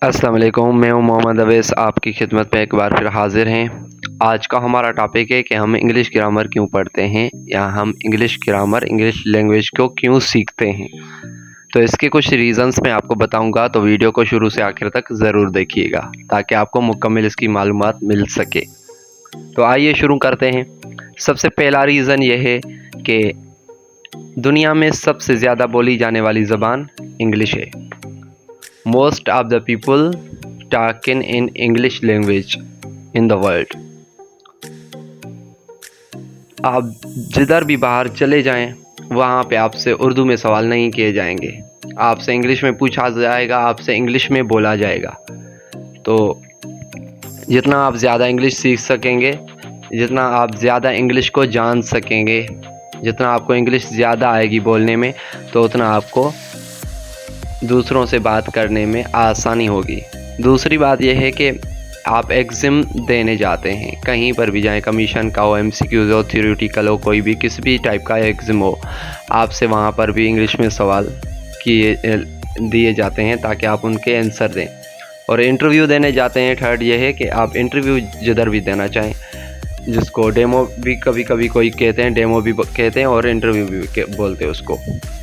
अस्सलाम वालेकुम, मैं हूं मोहम्मद अवैस आपकी खिदमत में एक बार फिर हाज़िर हैं। आज का हमारा टॉपिक है कि हम इंग्लिश ग्रामर क्यों पढ़ते हैं या हम इंग्लिश ग्रामर इंग्लिश लैंग्वेज को क्यों सीखते हैं। तो इसके कुछ रीज़न्स मैं आपको बताऊंगा, तो वीडियो को शुरू से आखिर तक ज़रूर देखिएगा ताकि आपको मुकम्मल इसकी मालूमात मिल सके। तो आइए शुरू करते हैं। सबसे पहला रीज़न यह है कि दुनिया में सबसे ज़्यादा बोली जाने वाली ज़बान इंग्लिश है। Most of the people talking in English language in the world। आप जिधर भी बाहर चले जाएं वहाँ पे आपसे उर्दू में सवाल नहीं किए जाएंगे, आपसे इंग्लिश में पूछा जाएगा, आपसे इंग्लिश में बोला जाएगा। तो जितना आप ज़्यादा इंग्लिश सीख सकेंगे, जितना आप ज़्यादा इंग्लिश को जान सकेंगे, जितना आपको इंग्लिश ज़्यादा आएगी बोलने में, तो उतना आपको दूसरों से बात करने में आसानी होगी। दूसरी बात यह है कि आप एग्ज़ाम देने जाते हैं, कहीं पर भी जाएं, कमीशन का हो, एमसीक्यूज़ हो, थ्योरेटिकल हो, कोई भी किसी भी टाइप का एग्ज़ाम हो, आपसे वहाँ पर भी इंग्लिश में सवाल दिए जाते हैं ताकि आप उनके आंसर दें। और इंटरव्यू देने जाते हैं, थर्ड ये है कि आप इंटरव्यू जिधर भी देना चाहें, जिसको डेमो भी कभी कभी कोई कहते हैं, डेमो भी कहते हैं और इंटरव्यू भी बोलते हैं उसको।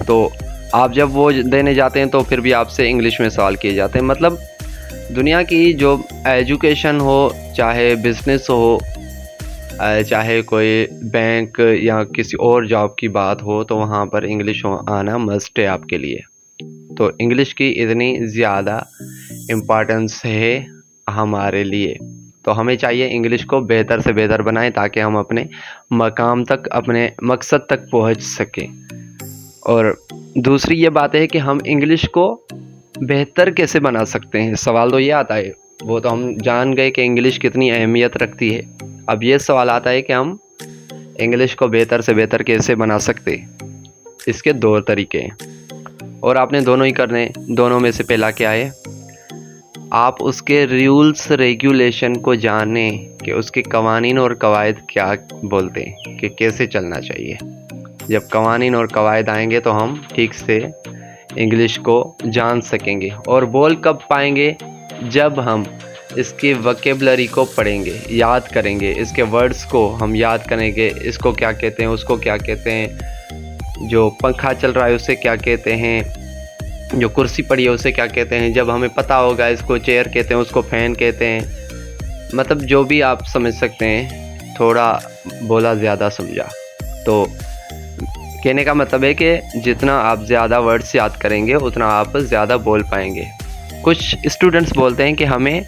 तो आप जब वो देने जाते हैं तो फिर भी आपसे इंग्लिश में सवाल किए जाते हैं। मतलब दुनिया की जो एजुकेशन हो, चाहे बिज़नेस हो, चाहे कोई बैंक या किसी और जॉब की बात हो, तो वहाँ पर इंग्लिश आना मस्ट है आपके लिए। तो इंग्लिश की इतनी ज़्यादा इम्पॉर्टेंस है हमारे लिए, तो हमें चाहिए इंग्लिश को बेहतर से बेहतर बनाएं ताकि हम अपने मकाम तक, अपने मकसद तक पहुँच सकें। और दूसरी ये बात है कि हम इंग्लिश को बेहतर कैसे बना सकते हैं। सवाल तो ये आता है, वो तो हम जान गए कि इंग्लिश कितनी अहमियत रखती है। अब ये सवाल आता है कि हम इंग्लिश को बेहतर से बेहतर कैसे बना सकते हैं। इसके दो तरीके हैं और आपने दोनों ही करने। दोनों में से पहला क्या है, आप उसके रूल्स रेगुलेशन को जानें कि उसके कवानीन और कवायद क्या बोलते हैं, कि कैसे चलना चाहिए। जब कवानीन और कवायद आएंगे तो हम ठीक से इंग्लिश को जान सकेंगे। और बोल कब पाएंगे, जब हम इसकी वोकेबलरी को पढ़ेंगे, याद करेंगे, इसके वर्ड्स को हम याद करेंगे, इसको क्या कहते हैं, उसको क्या कहते हैं, जो पंखा चल रहा है उसे क्या कहते हैं, जो कुर्सी पड़ी है उसे क्या कहते हैं। जब हमें पता होगा इसको चेयर कहते हैं, उसको फ़ैन कहते हैं, मतलब जो भी आप समझ सकते हैं, थोड़ा बोला ज़्यादा समझा। तो कहने का मतलब है कि जितना आप ज़्यादा वर्ड्स याद करेंगे उतना आप ज़्यादा बोल पाएंगे। कुछ स्टूडेंट्स बोलते हैं कि हमें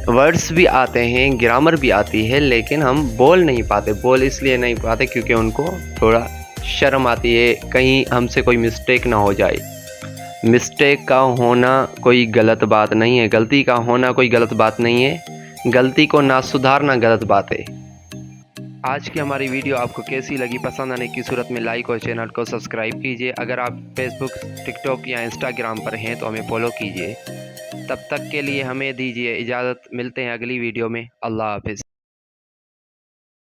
वर्ड्स भी आते हैं, ग्रामर भी आती है, लेकिन हम बोल नहीं पाते। बोल इसलिए नहीं पाते क्योंकि उनको थोड़ा शर्म आती है, कहीं हमसे कोई मिस्टेक ना हो जाए। मिस्टेक का होना कोई गलत बात नहीं है, गलती का होना कोई गलत बात नहीं है, गलती को ना सुधारना गलत बात है। आज की हमारी वीडियो आपको कैसी लगी, पसंद आने की सूरत में लाइक और चैनल को सब्सक्राइब कीजिए। अगर आप फेसबुक, टिकटॉक या इंस्टाग्राम पर हैं तो हमें फॉलो कीजिए। तब तक के लिए हमें दीजिए इजाज़त, मिलते हैं अगली वीडियो में। अल्लाह हाफिज़।